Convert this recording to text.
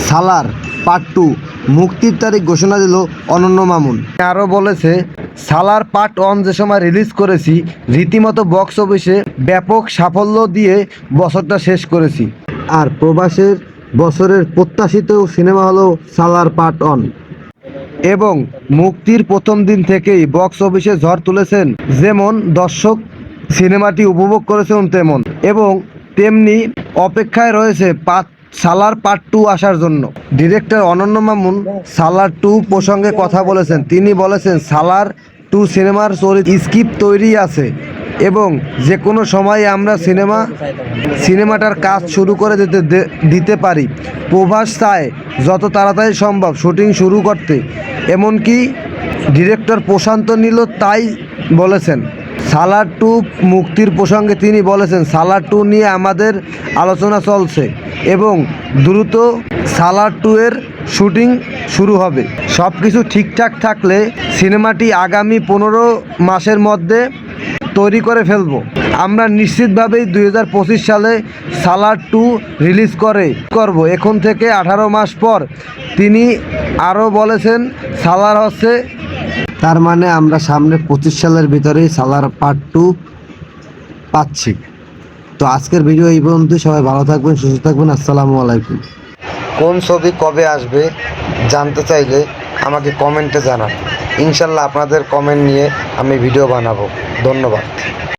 সালার part 2 মুক্তির তারিখ ঘোষণা দিল অনন্য মামুন। আরও বলেছে, সালার পার্ট 1 যে সময় রিলিজ করেছি রীতিমতো বক্স অফিসে ব্যাপক সাফল্য দিয়ে বছরটা শেষ করেছি। আর প্রবাসের বছরের প্রত্যাশিত সিনেমা হলো সালার পার্ট 1 এবং মুক্তির প্রথম দিন থেকেই বক্স অফিসে ঝড় তুলেছেন। যেমন দর্শক সিনেমাটি উপভোগ করেছেন তেমনি অপেক্ষায় রয়েছে সালার পার্ট 2 আসার জন্য। ডিরেক্টর অনন্য মামুন সালার 2 প্রসঙ্গে কথা বলেছেন। তিনি বলেছেন, সালার 2 সিনেমার স্ক্রিপ্ট তৈরি আছে এবং যে কোনো সময় আমরা সিনেমাটার কাজ শুরু করে দিতে পারি। প্রভাস চায় যত তাড়াতাড়ি সম্ভব শুটিং শুরু করতে, এমনকি ডিরেক্টর প্রশান্ত নীলও তাই বলেছেন। সালার 2 মুক্তির প্রসঙ্গে তিনি বলেছেন, সালার 2 নিয়ে আমাদের আলোচনা চলছে এবং দ্রুত সালার 2 এর শুটিং শুরু হবে। সব কিছু ঠিকঠাক থাকলে সিনেমাটি আগামী 15 মাসের মধ্যে তৈরি করে ফেলব। আমরা নিশ্চিতভাবেই 2025 সালে সালার 2 রিলিজ করব। এখন থেকে 18 মাস পর। তিনি আরও বলেছেন, সালার হচ্ছে, তার মানে আমরা সামনে 25 সালের ভিতরেই সালার পার্ট 2 পাচ্ছি। তো আজকের ভিডিও এই পর্যন্ত। সবাই ভালো থাকবেন, সুস্থ থাকবেন। আসসালামু আলাইকুম। কোন ছবি কবে আসবে জানতে চাইলে আমাকে কমেন্টে জানান। ইনশাল্লাহ আপনাদের কমেন্ট নিয়ে আমি ভিডিও বানাবো। ধন্যবাদ।